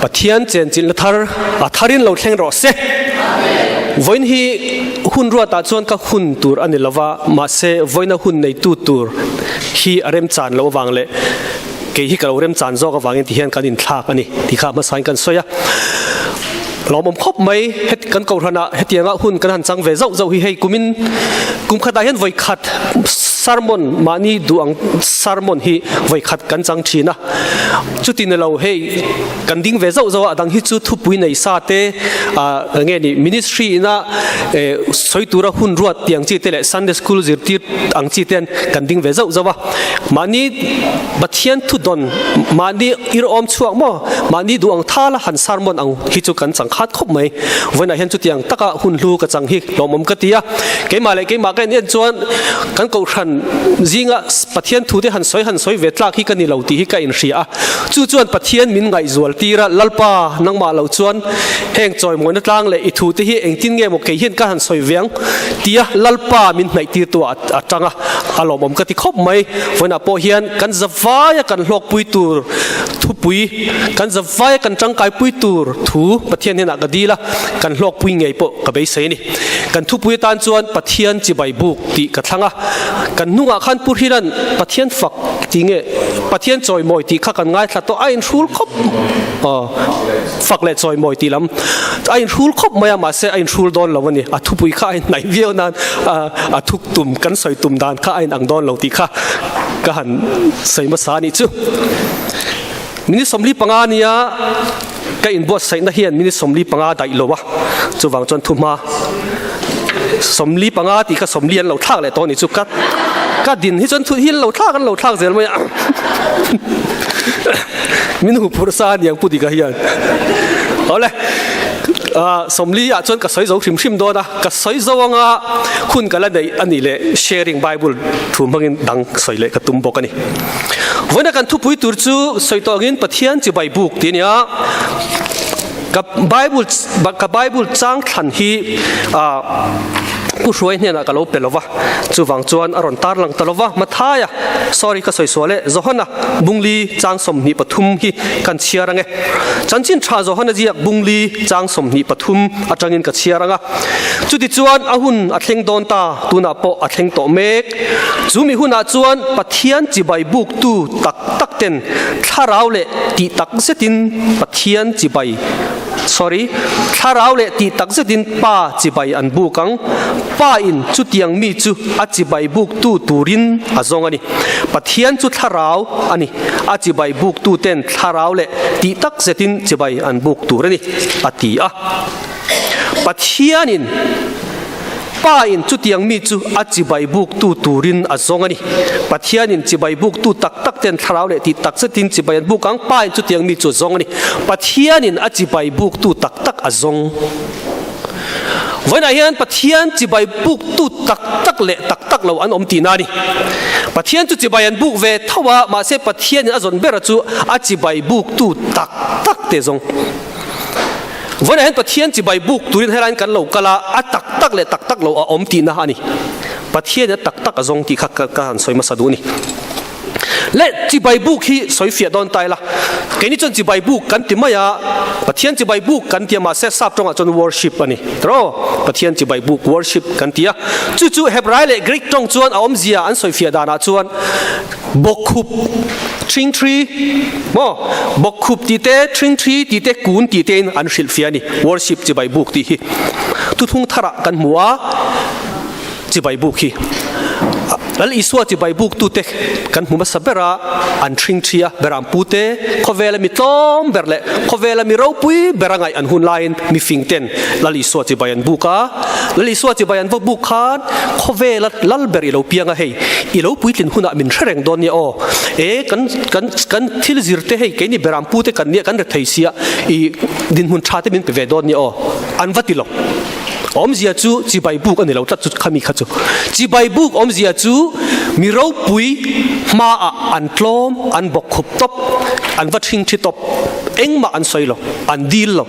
ปะเทียนเจนจินละทารินเราแข่งรอเซวันฮีหุ่นรัวตาจวนก็หุ่นตูร์อันนี้ละว่ามาเซวันหุ่นในตูร์ฮีอารมณ์จานเราวางเลยเกี่ยที่กับอารมณ์จานโจก็วางที่เห็นกันอินทากอันนี้ที่ข้ามาสานกันสวยเราบ่มคบไหมเหตุกันเก่าขณะเหตุยังหุ่นกันหันจังเวเจ้าให้กุมขดาเห็นไว้ขัดสารมอนมานี่ดูอังสารมอนฮีไว้ขัดกันจังชีนะจุดที่เราให้กันดิ้งเวเจ้าดังฮิจุดทุบวินัยซาเตเงี้ยนี่มินิสทรีนะสวยตัวหุ่นรวดอย่างจีเตเลซันเดย์สคูลจิตติอังจีเตนกันดิ้งเวเจ้ามานี่บัดเทียนทุดอนมานี่อิรอมช่วงมั้งมานี่ดูอังท่าละหันสารมอนอังฮิจุกันจังขัดคบไหมวันนั้นเห็นจุดอย่างตะกะหุ่นลูกจังฮิเราม่มกติยะเกี่ยมาเลยเกี่ยมากันเนี่ยจวนกันเก่าขันจิงอ่ะปะเทียนทูที่หันสวยเวทลากฮิกันนี่เราตีฮิกันอินเสียจวนปะเทียนมินไงจวลตีระลัลปานังมาเราจวนแห่งจอยมวยนัดล่างเลยอิทูที่ฮิเองทิ้งเงี้ยมกเกี่ยนกันหันสวยเวียงตีอะลัลปามินไหนตีตัวจังอ่ะเราม่มกติคบไหมวันนั้นพอเฮียนกันจะฟ้ากันหลอกปุยตูร์ทุปุยกันจะฟ้ากันจังไกปุยตูร์ทูปะเทียนเนี่ยนักดีละกันหลอกปุยไงปะกับไปเสนี่กันทุปุยตานจวนปะเทียนจิบายบุกตีกระทั่งอ่ะกันนุ่งอาขันปุริรันปะเทียนฝักจริงเงี้ยปะเทียนจอยมอยตีข้ากันง่ายถ้าตัวไอ้รูลคบฝักเล็ดจอยมอยตีลำไอ้รูลคบมาเสียไอ้รูลโดนเราวันนี้ทุปุยข้าไอ้ไหนเวียวนั้นทุกตุ่มกันใส่ตุ่มดานข้าไอ้อังโดนเราตีข้าก็หันใส่มาสานี่จูมินิสมลีปังอานี่ก็อินบวชใส่นาเฮียนมินิสมลีปังอาได้หรอวะจูวังจนทุ่มมาสมลีปังอาตีก็สมเลียนเราทักเลยตอนนี้จุกัดก็ดินที่จนทุเฮียนเราทักกันเราทักเสร็จไหมมินุพุทธศาสนาอย่างพูดอีกเฮียนเอาเลยสมลีจนกับสอยโจชิมโดนะกับสอยโจงคุณกันแล้วในอันนี้เลย sharing Bible ถูกมั้งดังสอยเลยกับตุ้มบอกกันนี่วันนั้นกันทุบปุยตุรจูสอยตัวเงินปะเทียนจีใบบุกทีนี้กับไบเบิลจ้างทันฮีผู้ช่วยเนี่ยนะก็เราเป็นแล้ววะจูวังจวนอรอนตาร์ลังตลอดวะมาท้ายอ่ะ sorry ก็สวยๆเลยจอห์นนะบุงลีจ้างสมนิปทุมฮีกันเชียร์ไงจันจินชาจอห์นนะจีบุงลีจ้างสมนิปทุมอาจารย์กินกันเชียร์ไงจุดที่จวนอาหุนอาเทงโดนตาตูน่าโปอาเทงโตเมกจูมีหุนอาจวนปะเทียนจีใบบุกตูตักเต็นถ้าเราเลยตีตักเสตินปะเทียนจีใบsorry ถ้าเราเลยตีตักเสตินป้าจีใบอันบุกังป้าอินจุดยังมีจุดอาจีใบบุกตูรินอาจงอันนี้ปะเทียนจุดถ้าเราอันนี้อาจีใบบุกตูเต็นถ้าเราเลยตีตักเสตินจีใบอันบุกตูรนี่อาตีอ่ะปะเทียนินป้าอินจุดยังมีจุอาจีใบบุกตูรินอาจงอันนี้ปะเทียนินจีใบบุกตูตักเต็นถ้าเราเลยตีตักเสตินจีใบอันบุกังป้าอินจุดยังมีจุดจงอันนี้ปะเทียนินอาจีใบบุกตูตักอาจงวันนั้นเห็นปะเทียนจีใบบุกตูตักเละตักเราอันอมตีนานี่ปะเทียนจุจีใบอันบุกเวทว่ามาเสปะเทียนอาจนเบรจูอาจีใบบุกตูตักเตจงวันนั้นเห็นปะเทียนจีใบบุกตูรินให้ร้านกันเรากะลาอัตักเละตักเราอมตีนานี่ปะเทียนตักอาจงที่ขัดกันสวยมาสะดุนี่และจีใบบุกที่สวยเฟียดอนตายละแค่นี้จนจีใบบุกกันที่ไม่ยาปะเทียนจีใบบุกกันที่มาเสพสับตรงจน worship อันนี้ตรอปะเทียนจีใบบุก worship กันที่จู่ๆเฮบไรเลยกรีกตรงจวนอมเสียอันสวยเฟียดานาจวนบกคุบทริงทรีบกคุบตีเตทริงทรีตีเตกูนตีเตนอันสิลเฟียนี่ worship จีใบบุกที่ทุกทุ่งทระกันหัวจีใบบุกที่แล้วอีสวาจีใบบุกตุเตกันหัวมาสับเบระอันทริงเชียเบรามปูเตขเวลมีต้มเบรเล่ขเวลมีเราปุยเบรังไงอันหุ่นไลน์มีฟิงเทนแล้วอีสวาจีใบอันบุกาแล้วอีสวาจีใบอันบุกาขเวลลัลเบรีเราเปียงไงอีเราปุยลินหุ่นมินเชรงโดนเนี่ยกันที่ลิจิรเตให้แกนี่เบรามปูเตกันเนี่ยกันเรทไทยเสียอีดินหุ่นชาเตมินเปเวดอนเนี่ยอันวัติโลอมเสียจูจีใบบุกอันนี้เราตัดจุดขามีขัดจูจีใบบุกอมเสียจูมีเราปุยมาอันโลมอันบกขุบตบอันวัดชิงชิตบเอ็งมาอันสวยหรออันดีหรอ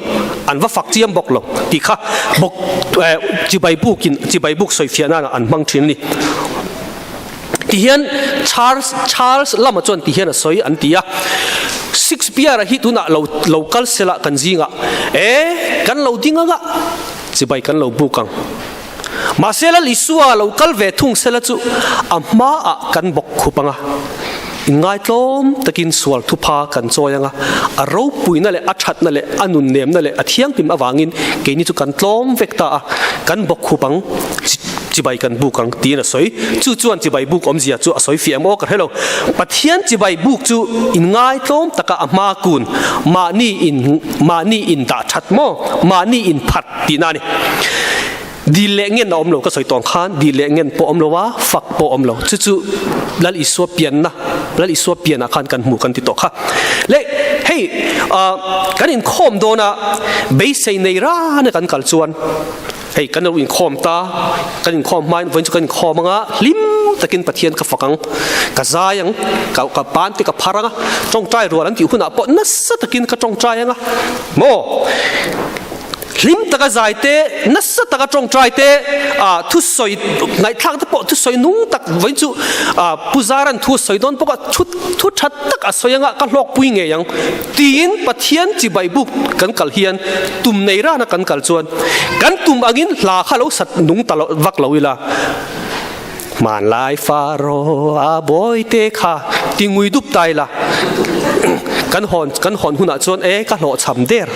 อันว่าฝักเจียมบกหรอที่ข้าบกจีใบบุกกินจีใบบุกสวยเฟียน่าอันบังชินนี่ ที่เห็นCharlesลำมาจนที่เห็นสวยอันที่Shakespeareฮิตุน่ะเราคัลเซละกันจิงอ่ะกันเราดิ้งอ่ะจะไปกันเราบุกังมาเซละลิสัวเราคัลเวทุ่งเซละจูอามาอ่ะกันบกขุปังอ่ะง่ายล้มตะกินสวลทุพากันจอยังอ่ะเราปุยนั่นแหละอัดชัดนั่นแหละอนุนเนมนั่นแหละอเทียงพิมพ์อวางินเกนี่จุกันล้มเวกตากันบกขุปังจีบกันบุกังตีน่ะสวยจู่จวนจีบบุกอมเสียจู่สวยเฟียมอกันให้เราปะเทียนจีบบุกจู่อินง่ายล้มตะกะมากุนมานี่อินดาชัดมอมานี่อินพัดตีน่ะนี่ดีเล่งเงินอมเราก็สวยตองขานดีเล่งเงินปอมเราว่าฝักปอมเราจู่ลัลอิสวเปียนนะลัลอิสวเปียนอาคารกันหมู่กันติดต่อค่ะเล่เฮ้กันอินคอมโดนะเบสในร้านกันกัลจวนเฮ้กันเราอินคอมตากันอินคอมไม่วันจุกันคอมังะลิมตะกินปะเทียนกับฝักังกับใจยังกับปานติกับพารังจงใจรัวนั้นที่หุ่นอ่ะปนัสตะกินกับจงใจยังะโมลิมตะกะใจเตนัสตะกะจงใจเตทุสอยไงทักตะปอทุสอยนุ่งตักวันจุปุจารันทุสอยโดนปกทุชัดตักสอยยังะกันหลอกปุยเงยังตีนปะเทียนจีใบบุกกันกัลเฮียนตุ่มในร้านกันกัลจวนกันตุ่มอักินลาข้าเราสัตนุ่งตลอดวักเราเวลามันไลฟาโรอาบอยเตค่ะติงุยดุบไตละกันหอนหุ่นจวนกันหล่อช้ำเดร์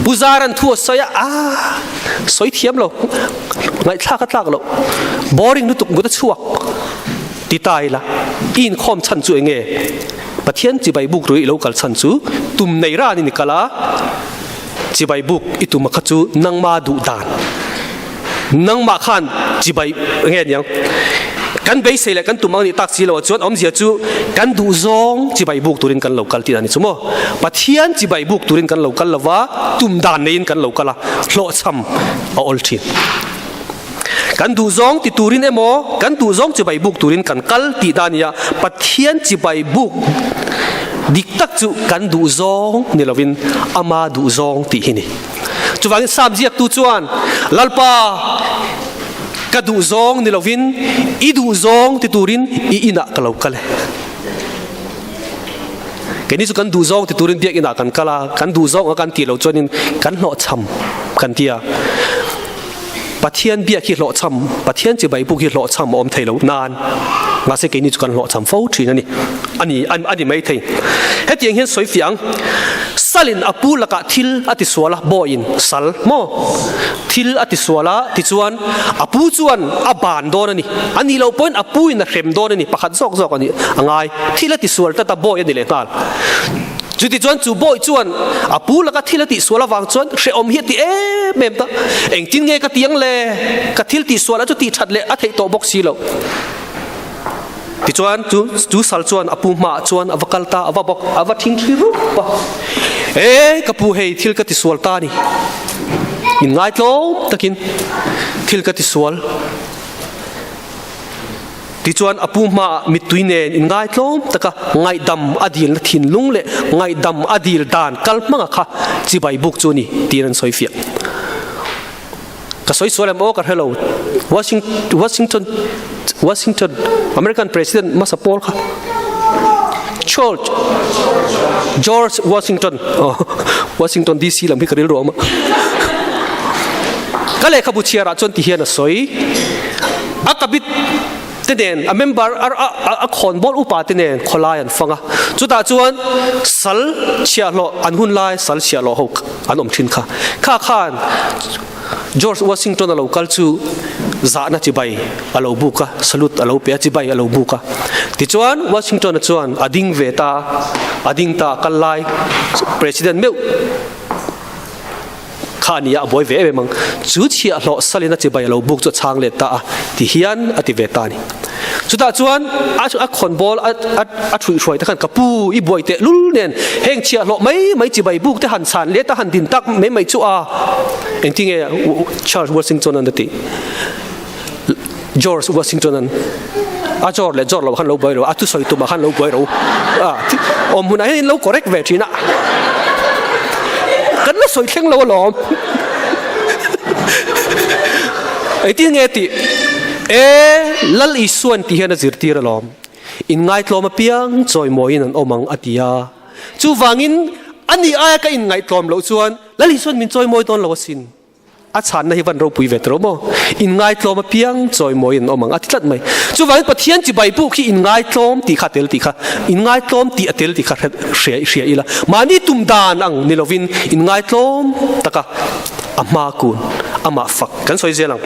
บุจารันทั่วสอยสอยเทียมเราไงทักเราบอริงนุตุกมุดชัวติตายละอินคอมชันจูเองปะเทียนจีใบบุกรุยเรากัลชันจูตุ่มในร้านนี่กะละจีใบบุกอิตุมักจูนังมาดุดานนังมาขันจีใบเงี้ยยังกันเบสเลยกันตุ่มอันนี้ตักสิเราจวนอมเสียจูกันดูซองจีใบบุกตุรินกันเรากัลที่นั่นนี่สมมติปะเทียนจีใบบุกตุรินกันเรากัลละว่าตุ่มดานในอินกันเรากัลละโลซัมเอาอลทินกันดูซองติตุรินโมกันดูซองจีใบบุกตุรินกันกัลที่ด้านนี้ปะเทียนจีใบบุกดิกตักจูกันดูซองนี่เราวินอามาดูซองที่นี่จูฟังสามเจียกตุจวนลัลปากระดูซองนี่เราวินอีดูซองติตุรินอีนักเรากัลแค่นี้จูกันดูซองติตุรินเดียกอีนักกันกัลกันดูซองกันตีเราจวนินกันหล่อช้ำกันเดียปะเทียนเบียคิดหล่อช้ำปะเทียนจีใบบุกคิดหล่อช้ำอมไทยเรานานมาเสกนี่จูกันหล่อช้ำฟูชีนั่นนี่อันนี้ไม่ไทยเฮ็ดยังเห็นสวยเฟียงสัลินอปูละกะทิลอติสวละบอินสัลโมทิลอติสวละติจวนอปูจวนอบานโดนนี่อันนี้เราเป็นอปูอินเข็มโดนนี่ประคัดซอกอันนี้ง่ายทิลอติสวละตะบอยันนี่เลยตาจุดที่จวนจูบอยจวนอปูละกะทิลติสวละวางจวนเชอมเฮียติเมมตาเองจินเงกะเตียงเลกะทิลติสวละจุดที่ชัดเลอัฐิโตบกซีเราที่จวนจูสัลจวนอปูมาจวนอวกัลตาอวบกอวทิ้งขี้รูปะกะปูเฮทิลกะติสวลตานี่อินง่ายโตตะกินทิลกะติสวลที่จวนอปูมามิตุยเนอินง่ายโตตะกะง่ายดำอดีลทินลุงเล่ง่ายดำอดีลดานกัลมังค่ะจีใบบุกจูนี่ตีนันสวยเฟียก็สวยสวยแล้วโอ้กันฮัลโหลวอชิงตันอเมริกันประธานาธิบดีมาสปอร์ตค่ะจอร์จวอชิงตันดีซีหลังพิคริลรวมก็เลยขบุเชียร์จนที่เฮียนสวยอากาบิดเด่นอเมมเบอร์คนบอลอุปาเด่นคนลายันฟังอ่ะจุดจวนสัลเชียร์โลอันหุ่นลายสัลเชียร์โลหกอันอมทินค่ะข้าจอร์จวอชิงตันเราคัลจูจานาจิบายเราบุกะสลุดเราเปียจิบายเราบุกะที่จวนวอชิงตันจวนอดิงเวตาอดิงตาคัลไลประธานาธิบดีเมวข้านี่อ่ะบอยเวเอมังจุดที่เราสลินาจิบายเราบุกจุดช้างเลตาที่เฮียนอติเวตานี่จุดจวนคนบอลช่วยแต่กันกับปูอีบอยเตลุลเนนเฮงเชียเราไม่จิบายบุกแต่หันสานเลตาหันดินตักไม่ชัวเองที่เงี้ยชาร์ลส์วอชิงตันนั่นติจอร์จวอชิงตันนั่นจอร์จเราขันเราบอยเราทุสอยตัวมาขันเราบอยเราอมหุ่นไอ้เรา correct เวทีน่ะกันแล้วสวยเข่งเราหลอมไอ้ที่เงี้ยติ lal isuan ti hian a zirtir alom in ngai tlom a piang choi moin an omang atia chu wangin ani aya ka in ngai tlom lo chuan lal isuan min choi moi ton lo sin a chan na hi van ro pui vet ro mo in ngai tlom a piang choi moin an omang atlat mai chu wangin pathian chibai bu khi in ngai tlom ti kha tel ti kha in ngai tlom ti atel ti kha hria ila mani tum dan ang nilovin in ngai tlom taka ama kun ama fak kan soi zelang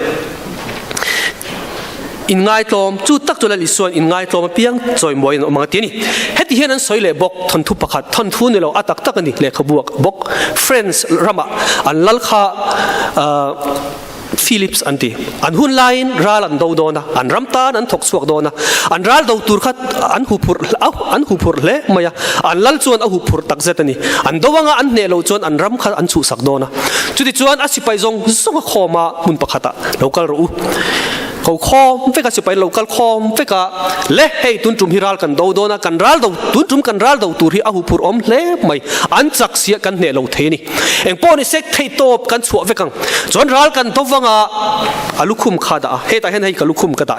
in ngai tlom chu tak tu la li suan in ngai tlom piang choi moi no mang tiani heti hian an soi le bok thon thu pakhat thon thu ni lo atak tak ani le khabuak bok friends rama an lal kha Philips anti an hun line ral an do dona an ramtan an thok suak dona an ral do tur khat an hu phur le maya an lal chuan a hu phur tak zetani an dowanga an ne lo chuan an ram khat an chu sak dona chuti chuan a sipai zong zonga khoma mun pakhata local ro ko khom feka sipai local khom feka le hei tun tum hiral kan do dona kan ral do tun tum kan ral do tur hi a hu phur om le mai an chak sia kan ne lo theni eng poni sek thei top kan chu vekang chon ral kan dowanga alukhum khada he ta hen hei kalukhum kada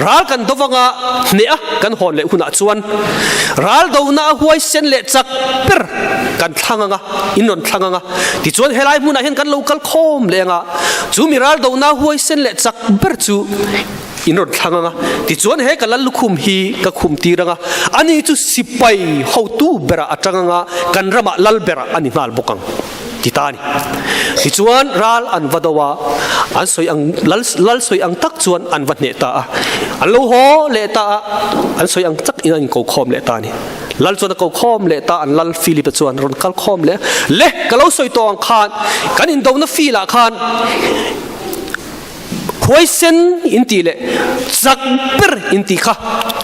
ral kan dowanga ne a kan hon le huna chuan ral do na huai sen le chak per kan thanganga inon thanganga ti chuan helai muna hen kan local khom lenga chu mi ral do na huai sen le chak ber chu inon thanganga ti chuan he kalal lukhum hi ka khum tiranga ani chu sipai ho tu bera atanganga kan rama lal bera ani nal bokang titani ti chuan ral an vadawa an soi ang lal soi ang tak chuan an vatne ta an lo ho le ta an soi ang chak in ko khom le ta ni lal chuan ko khom le ta an lal Philip chuan ron kal khom le kalo soi to ang khan kan in do na fila khan Hoisen intile zakber intika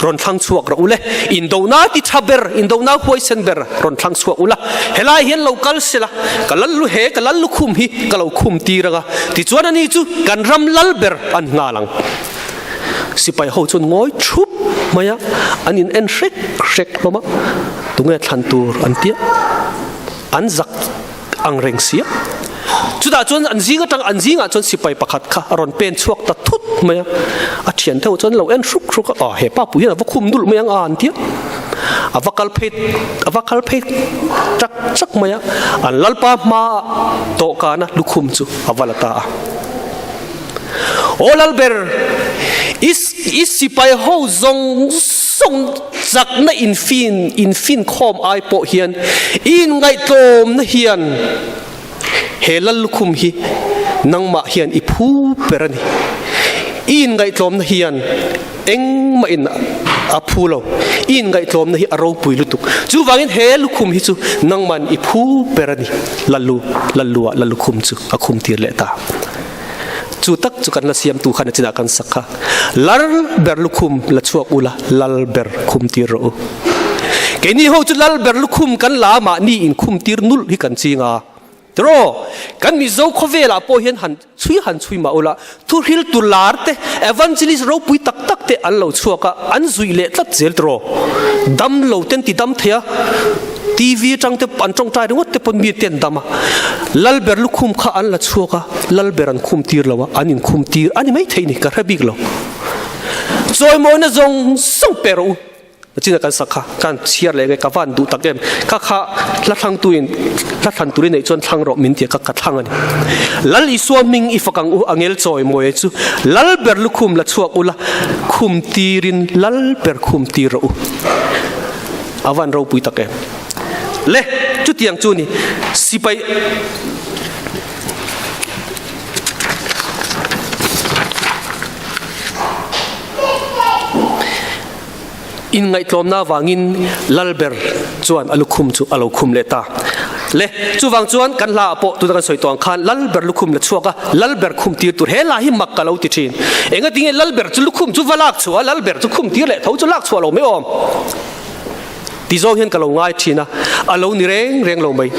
ron thang chuak ra ule indona ti thaber indona hoisen ber ron thang chuak ula helai hian local sela kalal lu he kalal lu khum hi kalau khum ti raga ti chuan ani chu kan ram lal ber an ngalang sipai ho chun ngoi thup maya anin en rek loma tunge thlan tur an tia an zak ang reng sia chuda chon anjinga tang anjinga chon sipai pakhat kha ron pen chuak ta thut maya a thian theu chon lo en ruk a he pa pu hian va khum dul mayang an tia avakal phet chak maya an lalpa ma to kana lukhum chu avalata olal ber is sipai ho zong song zak na infin khom ai po hian in ngai tom na hian helal lukhum hi nangma hian iphu perani in ngai tlom na hian eng ma in aphulo in ngai tlom na hi aro pui lutuk chu wangin he lukhum hi chu nangman iphu perani lalu khum chu akhum tir le ta chu tak chu kan la siam tu khana china kan sakha lar ber lukhum la chuak ula lal ber khum tir ro ke ni ho chu lal ber lukhum kan la ma ni in khum tir nul hi kan chinga tro kan Mizo khovela po hian han chui ma ula tu hil tu larte evangelist ro pui tak te an lo chuaka an zui le tlat zel tro dam lo ten ti dam thea TV tang te an tong tai ngot te pon mi ten dama lal ber lukhum kha an la chuaka lal ber an khum tir lawa anin khum tir ani mai theini ka rabik lo zoi mo na zong song pero china kan sakha kan chiar le ka van du takem kha la thang tuin nei chon thang ro min ti ka thang ani lal i swimming ifakang u angel choi moe chu lal ber lukhum la chuak ula khum tirin lal ber khum tir u avan ro pui takem le chu tiang chu ni sipai in ngai tlom na wangin lalber chuan alukhum chu alokhum leta le chuwang chuan kan la po tu kan soi tong khan lalber lukhum la chuaka lalber khum tir tur hela hi mak kalau ti thin enga tinge lalber chu lukhum chu walak chu lalber chu khum tir le tho chu lak chu lo me om ti zong hian kalau ngai thina alo ni reng lo mai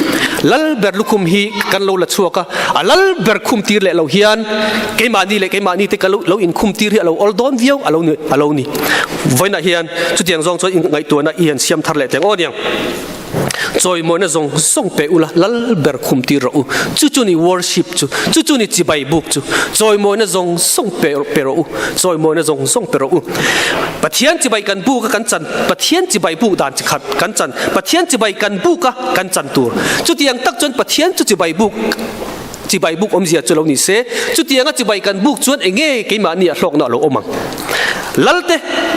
lalber lukhum hi kan lo la chuaka lalber khum tir le lo hian keimani te kalau lo in khum tir hi alo oldon viau alo ni voina hian chu tiang zong chu ngai tu na hian siam thar le teng oniang จอยมวยนะจงส่งเปอุละลัลเบอร์คุมตีรูจู่ๆนี่ worship จู่ๆนี่จิบายบุกจอยมวยนะจงส่งเปรูจอยมวยนะจงส่งเปรูปะเทียนจิบายกันบุกกันจันปะเทียนจิบายบุกด่านจิขัดกันจันปะเทียนจิบายกันบุกกันจันตัวจุดยังตักจนปะเทียนจุดจิบายบุกจิบายบุกอมเสียจุลนิเสจุดยังจิบายกันบุกจวนเองกี่มาเนี่ยหลอกหน่อหลอกอมังลัลเต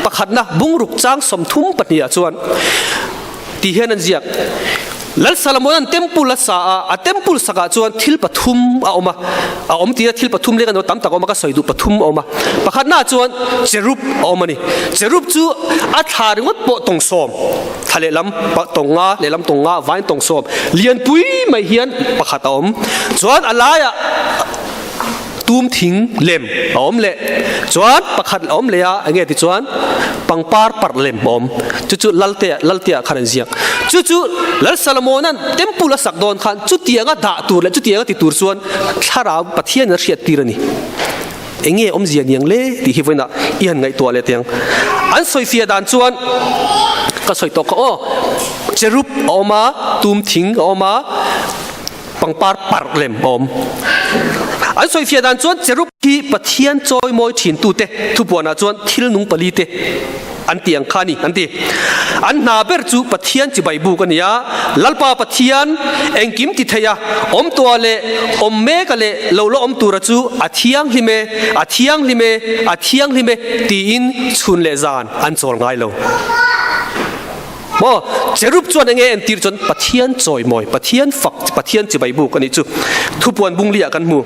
ปะขัดนะบุงรุกจางสมทุ่มปะเนี่ยจวนที่เห็นนั่นเสียลัลซาลามอนันเต็มปุลสาเต็มปุลสกาจวนทิลปฐุมเอามาเอาอมตีทิลปฐุมเรียกกันว่าตั้มตะกอมาก็ใส่ดูปฐุมเอามาปะขัดหน้าจวนเจรุปเอามานี่เจรุปจูอัฐาริวัดโปตงสมทะเลลำปะตงงาเลลำตงงาไว้ตงสมเลียนปุยไม่เฮียนปะขัดอมจวนอะไรอะตูมทิ้งเล่มอมเละจวนประคัดอมเละไงที่จวนปังปาร์ปัร์เล่มอมจู่ๆลัลเตียขันเสียงจู่ๆลัลซาลามอนันเต็มปุลสักโดนขันจู่เตียงก็ด่าตัวเลยจู่เตียงก็ติดตัวส่วนถ้าเราปะเทียนเสียตีรนี่เองอมเสียงยังเล่ที่ฮิวน่ะอีหันไงตัวเลยเตียงอันสวยเสียดานจวนก็สวยตัวก็โอ้เจรุปออกมาตูมทิ้งออกมาปังปาร์ปัร์เล่มอมอันสวยเสียดานจวนเจรุปที่ปะเทียนจอยมวยฉินตูเตทุบวันจวนทิลนุงปลีเตอันเตียงขานี่อันตีอันนาเบอร์จูปะเทียนจิบายบุกันเนี่ยลัลปาปะเทียนเองกิมติเทียอมตัวเล่อมเมกเล่โลโลอมตัวจูอาเทียงลิเมอาเทียงลิเมอาเทียงลิเมตีอินชุนเลจานอันโซลไงโลบ่เจรุปจวนเองเอ็นตีจนปะเทียนจอยมอยปะเทียนฝักปะเทียนจิบายบุกันนี่จูทุบวันบุงเลียกันมู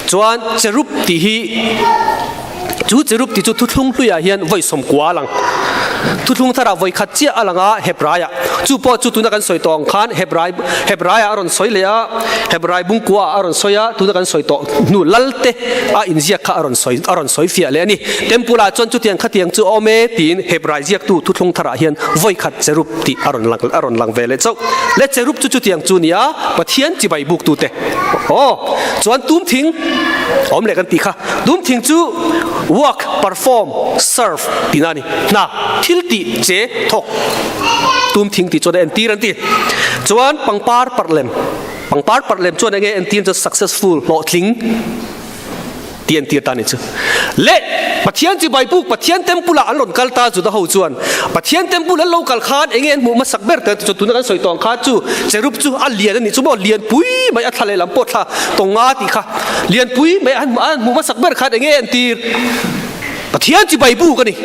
จวนเจรุปตีฮีจู่เจรุปที่จู่ทุลุงลุยเฮียนไว้สมกว่าลังทุลุงถ้าเราไว้ขัดเจ้าลังอ่ะเฮบรายจู่พอจู่ตุนักันสวยตองขานเฮบรายอารอนสวยเลยอ่ะเฮบรายบุงกัวอารอนสวยอ่ะตุนักันสวยตองนู่ลัลเตอินเซียข้าอารอนสวยเฟียเลยนี่เต็มปุระจนจู่เตียงขัดเตียงจู่อเมตีนเฮบรายเซียตู่ทุลุงถ้าเราเฮียนไว้ขัดเจรุปที่อารอนลังเวเลเจ้าและเจรุปจู่เตียงจู่เนี่ยปะเทียนจิบายบุกตู่เตโอ้จวนตุ้มทิ้งอมเล็กกันตีค่ะตุ้มทิ้งจู่ work perform serve ตีนั่นนี่น่ะทิลตีเจทกตุ้มทิ้งตีจวนเอ็นตีรันตีจวนปังปาร์ปัร์เลมจวนเองเอ็นตีจะ successful หล่อทิ้งตีเอ็นตีตานี่จูเละปะเทียนจีใบปุกปะเทียนเต็มปุละอันหล่นกัลตาจุดหัวจวนปะเทียนเต็มปุละโลกัลขาดเองหมู่มาสักเบอร์แต่จุดตุนกันสวยตองขาดจูเจรุปจูอันเลียนนี่จูบอกเลียนปุยไม่อัดทะเลลำปดค่ะตรงงาตีค่ะเลียนปุยไม่อันหมู่มาสักเบอร์ขาดเองตีปะเทียนจีใบปุกกันนี่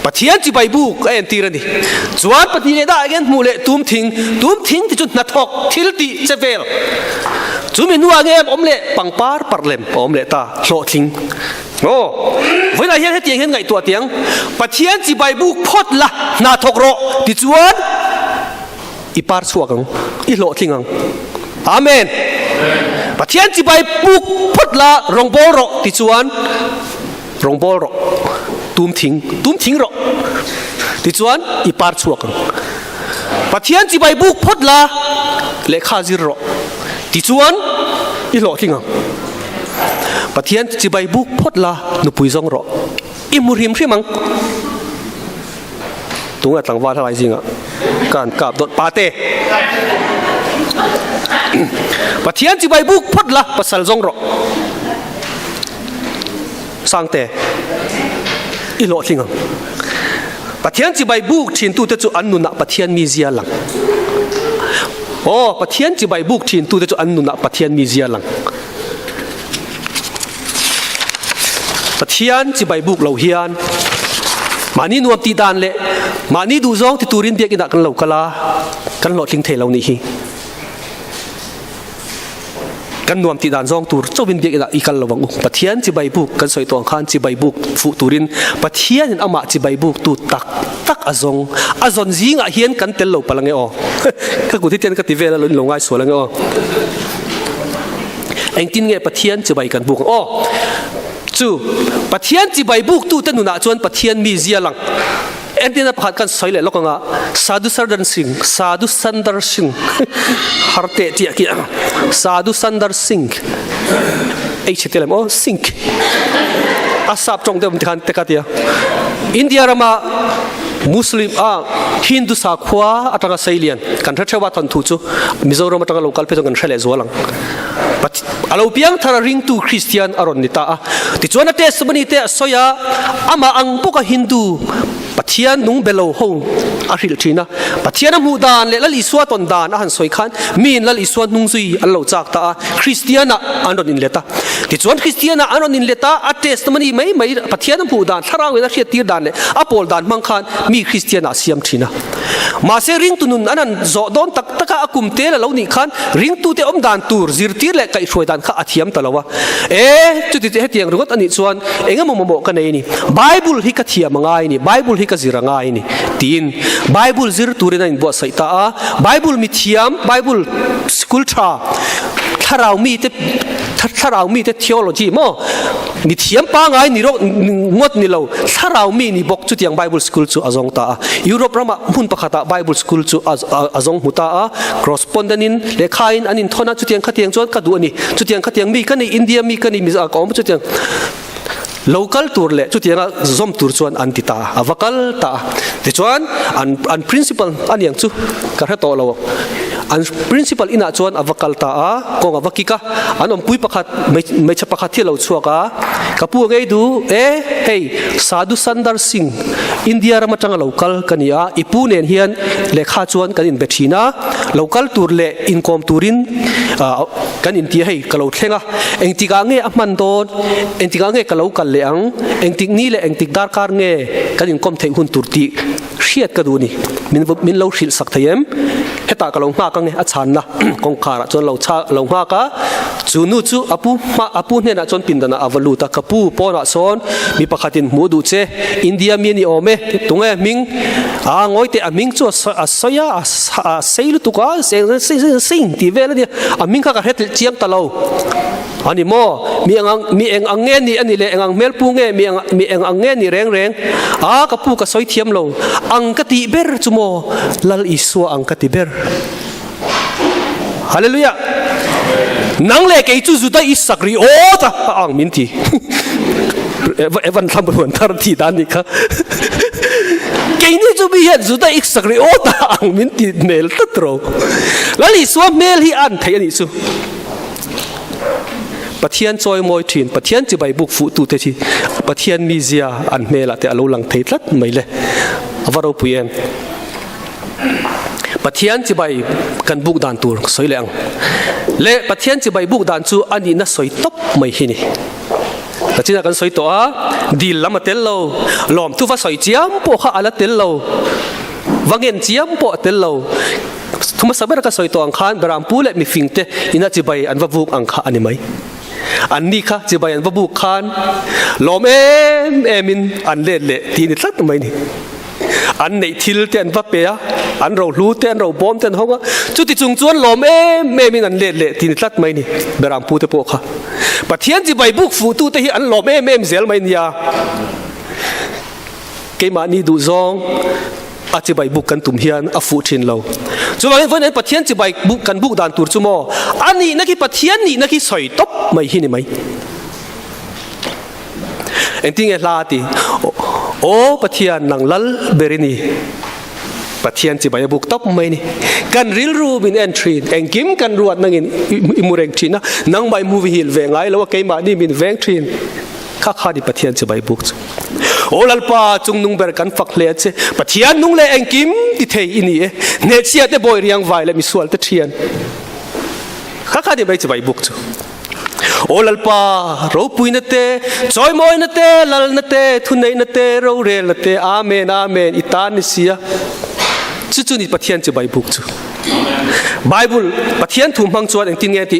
ปะเทียนจีใบปุกเองตีรันนี่จวนปะเทียนได้เองหมู่เละตุ้มทิ้งที่จุดนัดทอกทิลตีเจเวลจูมีนัวเงี้ยอมเละปังปาร์ปัร์เลมอมเละตาโลทิ้งโอ้เวลาเห็นให้เตียงเห็นไงตัวเตียงปะเทียนจีใบบุกพดละนาทกโรติจวนอีปาร์สวกังอีโลทิ้งอาเมนปะเทียนจีใบบุกพดละรองโบโรติจวนรองโบโรตุ้มทิ้งโรติจวนอีปาร์สวกังปะเทียนจีใบบุกพดละเลขาจิโรติจวนอีโลทิ้งปะเทียนจีใบบุกพดละนุปุยซงรออิมุริมใช่มั้งตรงนั้นต่างว่าเท่าไรจริงอ่ะการกราบโดดปาเต้ปะเทียนจีใบบุกพดละปัสสาวะซงรอสังเตอีโลทิ้งปะเทียนจีใบบุกชินตูเตจูอันนุนักปะเทียนมีเสียหลังโอ้ปะเทียนจีใบบุกชินตูเตจูอันนุนักปะเทียนมีเสียหลังปะเทียนจีใบบุกเหล่าเฮียนมานี่นวมตีดานเละมานี่ดูซองที่ตูรินเบียกินักกันเหล่ากะลากันหลอดทิ้งเทเหล่านี้กันนวมตีดานซองตูร์เจ้าบินเบียกินักอีกันเหล่าวังปะเทียนจีใบบุกกันสวยตัวข้านจีใบบุกฟูตูรินปะเทียนอามาจีใบบุกตูตักอซงจีงะเฮียนกันเตลเหล่าปะลังเออก็กูที่เทียนก็ติเวแล้วลงง่ายสวยลังเออเอ็งตินเงปะเทียนจีใบกันบุกอ๋อจู่ปะเทียนจีใบบุกตู้เต้นหนุนจวนปะเทียนมีเสียหลังเอ็นที่นับขัดกันสอยเลยลูกงาซาดุสันดาร์ซิงฮาร์เตติอากิซาดุสันดาร์ซิงไอ้เชตเลมโอ้ซิงอาซาบจงเดิมที่ขันเตกัดยาอินเดียรามา มุสลิมฮินดูสาขวาอัตราไซเลียนกันทัชวัตันทุจูมิโซรามอัตราโลกาลเพจกันเชลเลซัวลังอาลูเปียงทาริงตูคริสเตียนอารอนนิตาติจวนเตสบันิเตสอยาอามาอังปุกฮินดูปัทยานุงเบลโฮงอาริลทีนะปัทยาน้ำหูดานเลลิสวาตอนดานอาหันสวยขันมีนลิสวานุงซุยอัลลอฮ์จากตาคริสเตียนอันรอนินเลตาติจวนคริสเตียนอันรอนินเลตาอัตเตสบันิไม่ปัทยาน้ำหูดานทารางเวนักเชียตีดานเลอโปลดานมังคันมีคริสเตียนอาเซียมทีนะมาเซริงตุนุนอันนั้นโจดอนตักอากุมเตลเหล่านี้ขันริงตูเตอมดานตูร์ซิรตีเลกัยช่วยดานข้าอาเทียมตลอดจุดที่เหตุอย่างรู้ว่าอันนี้ส่วนเองก็มองกันในนี้ไบเบิลฮิกเทียมง่ายนี่ไบเบิลฮิกจิรังง่ายนี่ตีนไบเบิลซิรตูเรนันบัวใส่ตาไบเบิลมิเทียมไบเบิลสกุลทราถ้าเรามีเทเทโอโลจีมั้งมิเทียมป้าง่ายนี่เรางดนี่เราถ้าเรามีนี่บอกจุดอย่างไบเบิลสกุลจูอาจงตายุโรปเรามาหุ่นประคตาไบเบิลสกุลจูอาจงหุตาcorrespondent เลขาอินอันนี้ทอนจุดอย่างขัดอย่างจวนกัดดูนี่จุดอย่างขัดอย่างมีกันในอินเดียมีกันในมิซากอมจุดอย่างlocal tour le chu tianga zom tour chuan an ti ta avakal ta ti chuan an principal an yang chu ka tha to lo an principal ina chuan avakal ta a kong avakika an om pui pakhat mai cha pakhat thi lo chuaka kapu ngei du hey sadhu sandar singh india ramatanga local kania ipunen hian lekha chuan kanin bethina local tour le income tourin kanin ti hei kalo thlenga engtika nge aman don engtika nge kalo kal ang engtik ni le engtik dar kar nge kanin kom thei hun turti hriat ka du ni min lo hril sak thayem heta ka lo nga ka nge a chan na kong khara chon lo cha lo nga ka chu nu chu apu ne na chon pin dana avalu ta kapu pona son mi pakhatin mu du che india mi ni ome tunge ming ngoi te aming chu asaya seilu tu ka sing ti vela dia aming ka het chiam ta lo ani mo mi eng ange ni ani le engang mel pu nge mi eng ange ni reng kapu ka soi thiam lo ang ka ti ber chumo lal iswa ang ka ti ber hallelujah nang le ke chu zu da isakri o ta ang min ti evan tham bon tar ti dan ni kha ke ni chu bi het zu da isakri o ta ang min ti mel ta tro lal iswa mel hi an thai ani chu PATHIAN choi moi thin PATHIAN CHIBAI BUK fu tu te chi PATHIAN mizia an mela te alo lang thei tlat mai le avaro puyen PATHIAN CHIBAI kan buk dan tur soi le ang le PATHIAN CHIBAI buk dan chu ani na soi top mai hi ni ta china kan soi to a dil lama tel lo lom tu fa soi chiam po kha ala tel lo wangen chiam po tel lo thuma saber ka soi to ang khan baram pu le mi fingte ina CHIBAI an va buk ang kha ani mai an ni kha CHIBAI an va buk khan lom emin an le ti ni tlat mai ni an nei thil te an va pe an ro lu te an ro bom te an honga chu ti chung chuan lom emin an le ti ni tlat mai ni baram pu te po kha PATHIAN CHIBAI buk fu tu te hi an lom em zel mai ni ya ke ma ni du zong a CHIBAI buk kan tum hian a fu thin lo chuwang in voin PATHIAN CHIBAI buk kan buk dan tur chu mo ani na ki PATHIAN ni na ki soi top mai hi ni mai enting e lati PATHIAN nang lal berini PATHIAN CHIBAI buk top mai ni kan ril ru bin entry engkim kan ruat nangin imureng thina nang mai movie hil ve ngai lo ke ma ni min veng thin kha di PATHIAN CHIBAI buk olalpa chung nung ber kan fak le che PATHIAN nung le engkim ti thei ini ne chia te boy riang vai le mi sual te thian kha di bai CHIBAI buk chu olalpa ro puina te choi moi na te lal na te thunei na te ro rel na te amen itan ni sia chu ni PATHIAN CHIBAI buk chu bible PATHIAN thum hang chuan engtin nge ti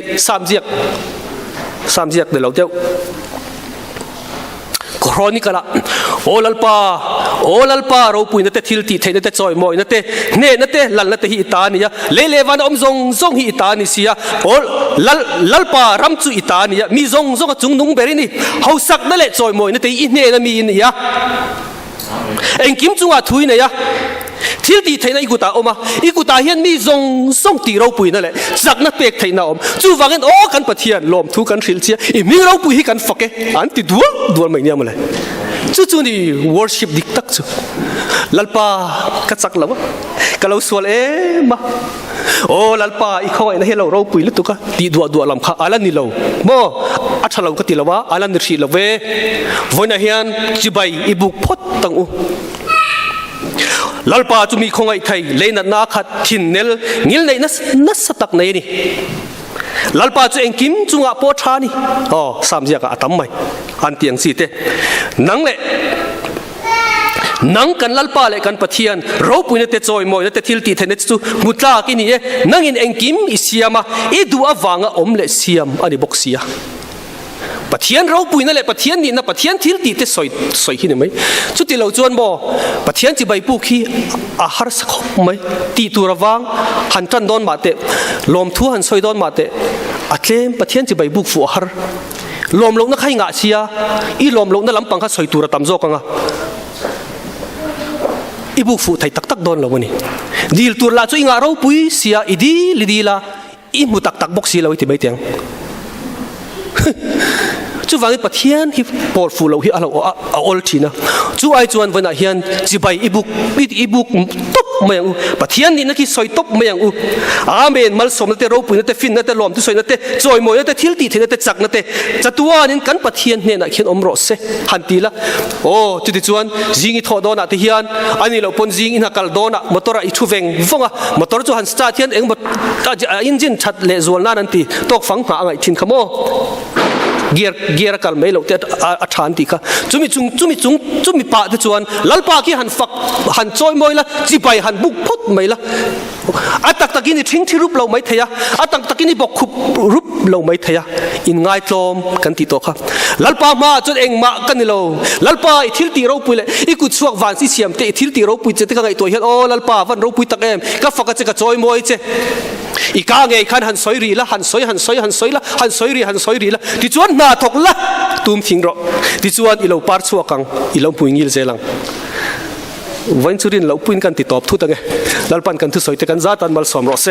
samjiak de lo teu Chronicala olalpa ro puina te thil ti theina te choi moi na te ne na te lal na te hi itania le van om zong hi itani sia lalpa ram chu itania mi zong chung nung berini hausak na le choi moi na te i ne na mi in ya engkim chunga thuina ya thil ti theina iguta hian mi zong ti ro puina le chak na pek theina om chu wangin kan PATHIAN lom thu kan thil chia i mi ro pui hi kan fake an ti dual mai niam le จู่ๆนี่ worship ดิกตักจู่ลัลปากระจักแล้วก็เราสวดมาโอ้ลัลปาอีกข้อไอ้เราเราปุยลุตุกะตีดัวลำข้าอาลันนี่เราโมอัชเราก็ตีละวะอาลันนี่ชีละเววันนี้เฮียนจิบายอีบุกพดตังอูลัลปาจะมีข้อไอ้ไทยเลยนัดนาขัดทินเนลงิลในนัสตักในนี่ลัลปาจะเองกิมจุงอาโปชานี่อ๋อสามเสียกอาตัมไม่อันเตียงสีเตนังเละนังกันลัลปาเลยกันปะเทียนเราปุยนเตจอยมอยนเตทิลตีเทนเตจูมุตลากินี่นังอินเองกิมอิเซียมาอีดูอาวางอมเลเซียมอันนี้บอกเสียปะเทียนเราปุยนั่นแหละปะเทียนนี่นะปะเทียนทิลตีเตสอยที่นี่ไหมจุดที่เราจวนบ่ปะเทียนจีใบปุกขี้อาหารสักไหมตีตัวระวังหันจันโดนมาเตะลมทั่วหันซอยโดนมาเตะอัดเล่มปะเทียนจีใบปุกฟูอาหารลมลงนักให้งาเสียอีลมลงนั่นลำปังข้าซอยตัวระตำโจกังอ่ะอีบุกฟูไทยตักโดนแล้ววันนี้ดีลตัวละช่วยงาเราปุยเสียอีดีลีดีละอีมุตักบกสีเราที่ไม่เตียงจู่วันนี้ปะเทียนที่ปอดฟูเราที่เราเอาอลทีนะจู่ไอจวนวันนี้เฮียนจีบอีบุกตุ๊บมาอย่างปะเทียนนี่นักที่ซอยตุ๊บมาอย่างอาเมนมัลสมนั่นแต่เราปุยนั่นแต่ฟินนั่นแต่ลมที่ซอยนั่นแต่จอยมอยนั่นแต่ทิลตีนั่นแต่จักนั่นแต่จัตัวนี่กันปะเทียนเนี่ยนะเขียนอมรสเซหันตีละโอ้จุดที่จวนจิงอีทอดอนอ่ะที่เฮียนอันนี้เราปนจิงอินักกัลดอนอ่ะมอเตอร์อีชูเวงฟงอ่ะมอเตอร์จู่หันสตาร์ทเฮียนเองมออินจินชัดเลจวนนั่นตีตกฝังหาอะไรทิ้งขโมเกียร์กัลไม่หลงแต่อัฐานติค่ะจุ่มีป่าที่จวนลัลปากี้หันฝักหันจอยมอยละจีไปหันบุกพดไม่ละอัตตะกี้นี่ทิ้งที่รูปเราไม่เทียอัตตะกี้นี่บอกขุบรูปเราไม่เทียอินง่ายตอมกันติโตค่ะลัลปามาจนเองมากันนี่เราลัลปาอีทิลตีเราปุยเลยอีกุดสวกวันสิเสียมเตอีทิลตีเราปุยเจตกันไอตัวเห็นโอ้ลัลปาวันเราปุยตะเอ็มก็ฝักจะกระจอยมอยเจอีกาไงขันหันซอยรีละหันซอยละหันซอยรีละที่จวนน่าถกละตุ้มทิ้งรอที่จวนอีเราปาร์ชัวกังอีเราปุยงิลเซลังวันสุรินเราปุยกันติดตอบทุกตั้งไงลัลปันกันทุสอยแต่กันซาตันมาสอมรอเซ